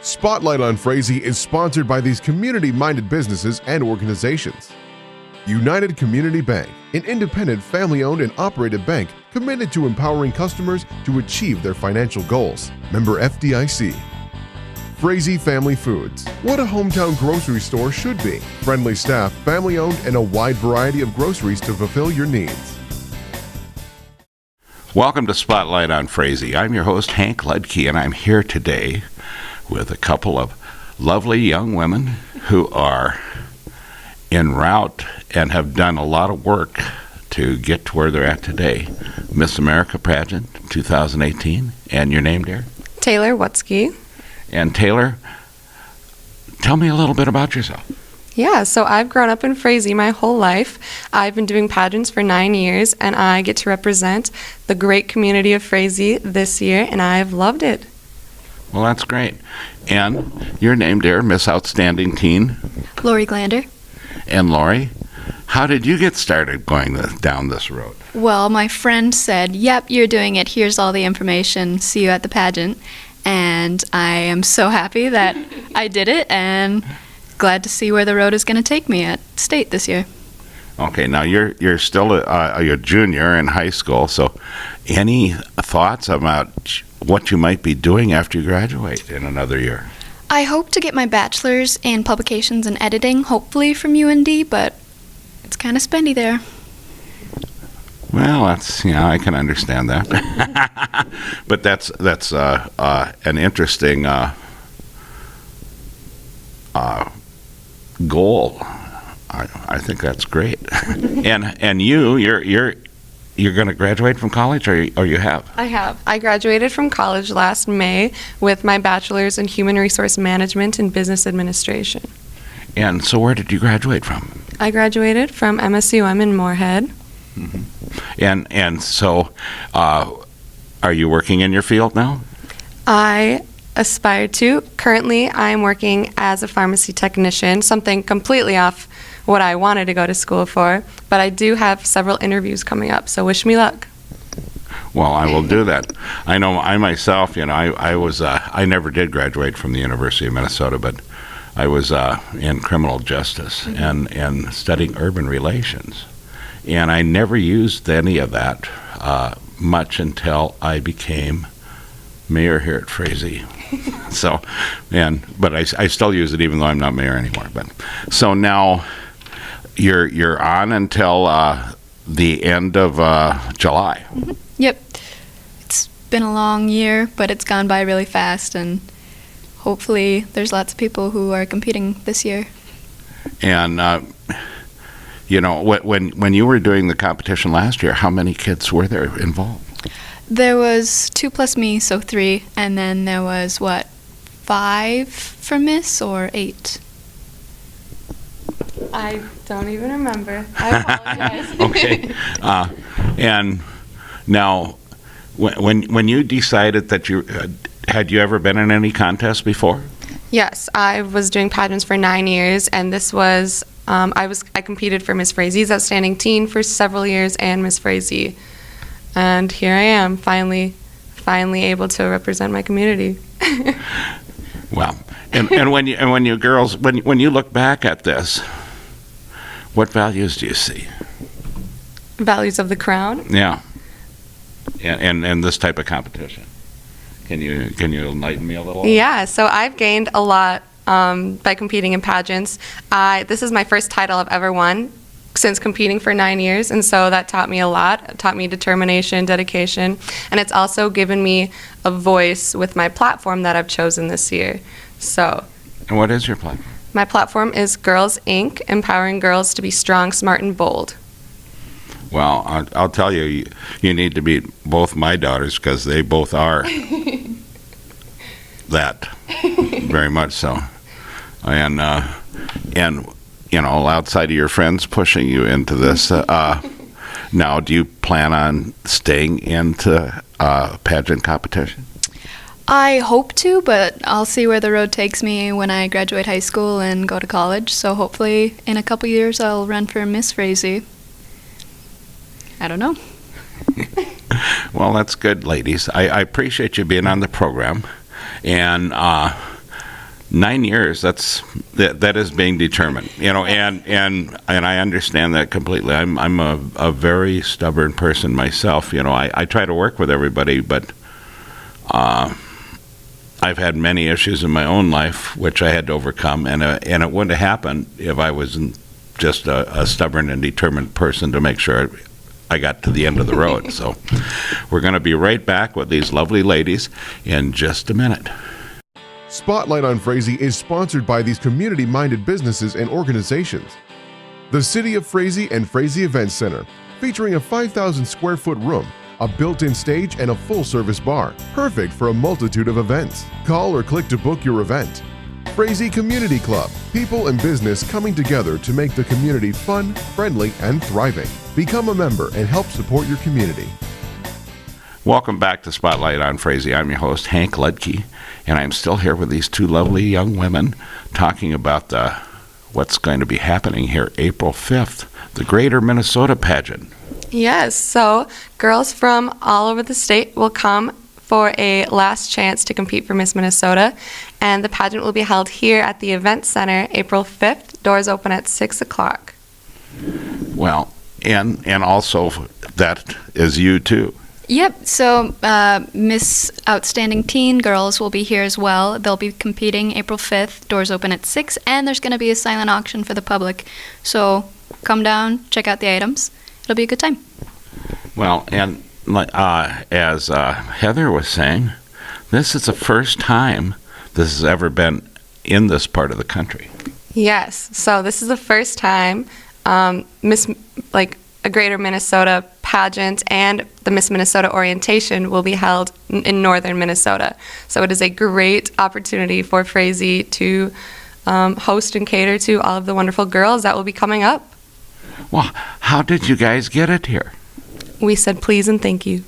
Spotlight on Frazee is sponsored by these community-minded businesses and organizations. United Community Bank, an independent, family-owned and operated bank committed to empowering customers to achieve their financial goals. Member FDIC. Frazee Family Foods, what a hometown grocery store should be. Friendly staff, family-owned, and a wide variety of groceries to fulfill your needs. Welcome to Spotlight on Frazee. I'm your host, Hank Ledke, and I'm here today with a couple of lovely young women who are en route and have done a lot of work to get to where they're at today. Miss America Pageant 2018. And your name, dear? Taylor Wutzke. And Taylor, tell me a little bit about yourself. Yeah, so I've grown up in Frazee my whole life. I've been doing pageants for 9 years, and I get to represent the great community of Frazee this year, and I've loved it. Well, that's great. And your name, dear, Miss Outstanding Teen? Lori Glander. And Lori, how did you get started going down this road? Well, my friend said, yep, you're doing it. Here's all the information. See you at the pageant. And I am so happy that I did it and glad to see where the road is going to take me at state this year. Okay, now you're still a junior in high school, so any thoughts about what you might be doing after you graduate in another year? I hope to get my bachelor's in publications and editing, hopefully from UND, but it's kind of spendy there. Well, I can understand that. But that's an interesting goal. I think that's great. and you're going to graduate from college, or you have? I have. I graduated from college last May with my bachelor's in Human Resource Management and Business Administration. And so where did you graduate from? I graduated from MSUM in Moorhead. Mm-hmm. And so are you working in your field now? I aspire to. Currently, I'm working as a pharmacy technician, something completely off what I wanted to go to school for, but I do have several interviews coming up, so wish me luck. Well, I will do that. I know I myself, I never did graduate from the University of Minnesota, but I was in criminal justice and studying urban relations. And I never used any of that much until I became mayor here at Frazee. But I still use it even though I'm not mayor anymore. But so now you're on until the end of July. Mm-hmm. Yep. It's been a long year, but it's gone by really fast, and hopefully there's lots of people who are competing this year. And when you were doing the competition last year, how many kids were there involved? There was 2 plus me, so 3, and then there was 5 for Miss, or 8? I don't even remember. I apologize. Okay. And now, when you decided that had you ever been in any contest before? Yes, I was doing pageants for 9 years, and this was I competed for Miss Frazee's Outstanding Teen for several years and Miss Frazee, and here I am, finally able to represent my community. Well, and when you girls, when you look back at this, what values do you see? Values of the crown? Yeah. And this type of competition. Can you enlighten me a little? Yeah, so I've gained a lot by competing in pageants. This is my first title I've ever won since competing for 9 years, and so that taught me a lot. It taught me determination, dedication, and it's also given me a voice with my platform that I've chosen this year. So. And what is your platform? My platform is Girls Inc., empowering girls to be strong, smart, and bold. Well, I'll tell you, you need to meet both my daughters because they both are that, very much so. And outside of your friends pushing you into this, now do you plan on staying into pageant competition? I hope to, but I'll see where the road takes me when I graduate high school and go to college. So hopefully in a couple years I'll run for Miss Frazee. I don't know. Well, that's good, ladies. I appreciate you being on the program. And 9 years, that is being determined, and I understand that completely. I'm a very stubborn person myself. I try to work with everybody, but I've had many issues in my own life which I had to overcome, and it wouldn't have happened if I wasn't just a stubborn and determined person to make sure I got to the end of the road. So we're going to be right back with these lovely ladies in just a minute. Spotlight on Frazee is sponsored by these community-minded businesses and organizations. The City of Frazee and Frazee Event Center, featuring a 5,000 square foot room, a built-in stage, and a full-service bar, perfect for a multitude of events. Call or click to book your event. Frazee Community Club, people and business coming together to make the community fun, friendly, and thriving. Become a member and help support your community. Welcome back to Spotlight on Frazee. I'm your host, Hank Ledke, and I'm still here with these two lovely young women talking about what's going to be happening here April 5th, the Greater Minnesota Pageant. Yes, so girls from all over the state will come for a last chance to compete for Miss Minnesota, and the pageant will be held here at the Event Center April 5th. Doors open at 6 o'clock. Well, and also that is you too. Yep, so Miss Outstanding Teen girls will be here as well. They'll be competing April 5th. Doors open at 6, and there's going to be a silent auction for the public. So come down, check out the items. It'll be a good time. Well, and as Heather was saying, this is the first time this has ever been in this part of the country. Yes, so this is the first time a Greater Minnesota pageant and the Miss Minnesota orientation will be held in northern Minnesota. So it is a great opportunity for Frazee to host and cater to all of the wonderful girls that will be coming up. Well, how did you guys get it here? We said please and thank you.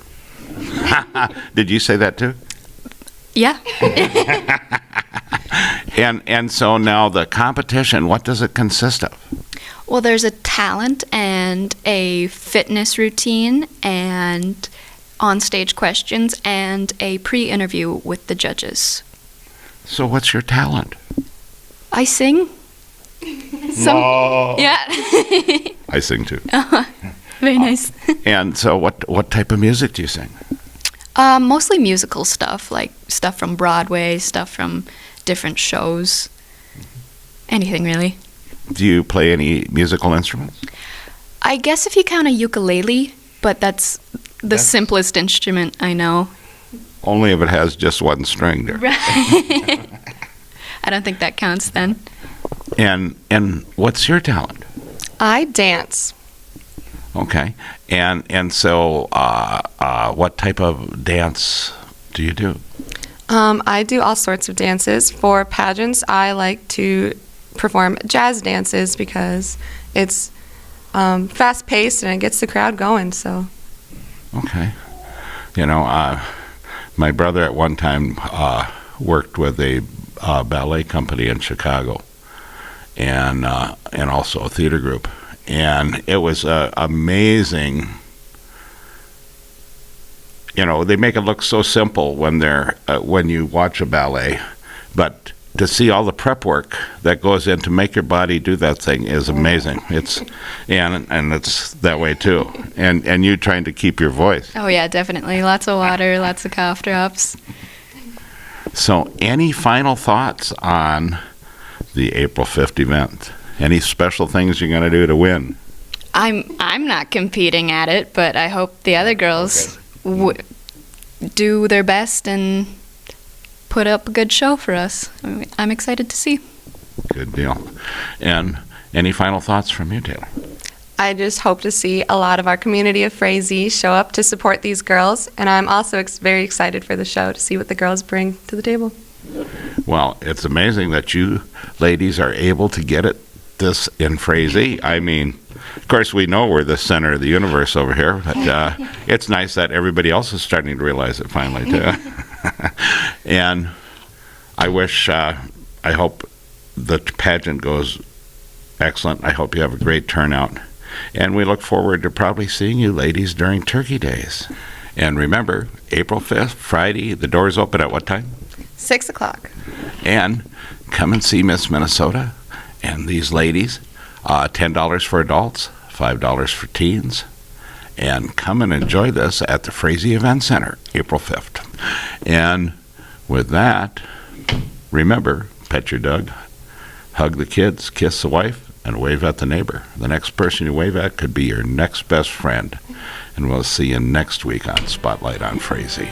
Did you say that too? Yeah. And so now the competition, what does it consist of? Well, there's a talent and a fitness routine and on-stage questions and a pre-interview with the judges. So what's your talent? I sing. Yeah. I sing too. Very nice. And so what type of music do you sing? Mostly musical stuff, like stuff from Broadway, stuff from different shows. Anything, really. Do you play any musical instruments? I guess if you count a ukulele, but that's the simplest instrument I know. Only if it has just one string there. Right. I don't think that counts then. And what's your talent? I dance. Okay. And so what type of dance do you do? I do all sorts of dances. For pageants, I like to perform jazz dances because it's fast-paced and it gets the crowd going. So. Okay. My brother at one time worked with a ballet company in Chicago, and also a theater group, and it was amazing. They make it look so simple when you watch a ballet, but to see all the prep work that goes in to make your body do that thing is amazing. It's that way too. And you trying to keep your voice. Oh yeah, definitely. Lots of water, lots of cough drops. So, any final thoughts on the April 5th event? Any special things you're going to do to win? I'm not competing at it, but I hope the other girls do their best and put up a good show for us. I'm excited to see. Good deal. And any final thoughts from you, Taylor? I just hope to see a lot of our community of Frazee show up to support these girls, and I'm also very excited for the show to see what the girls bring to the table. Well, it's amazing that you ladies are able to get this in Frazee. I mean, of course, we know we're the center of the universe over here, but it's nice that everybody else is starting to realize it finally, too. And I hope the pageant goes excellent. I hope you have a great turnout. And we look forward to probably seeing you ladies during Turkey Days. And remember, April 5th, Friday, the doors open at what time? 6 o'clock. And come and see Miss Minnesota and these ladies. $10 for adults, $5 for teens. And come and enjoy this at the Frazee Event Center, April 5th. And with that, remember, pet your dog, hug the kids, kiss the wife, and wave at the neighbor. The next person you wave at could be your next best friend. And we'll see you next week on Spotlight on Frazee.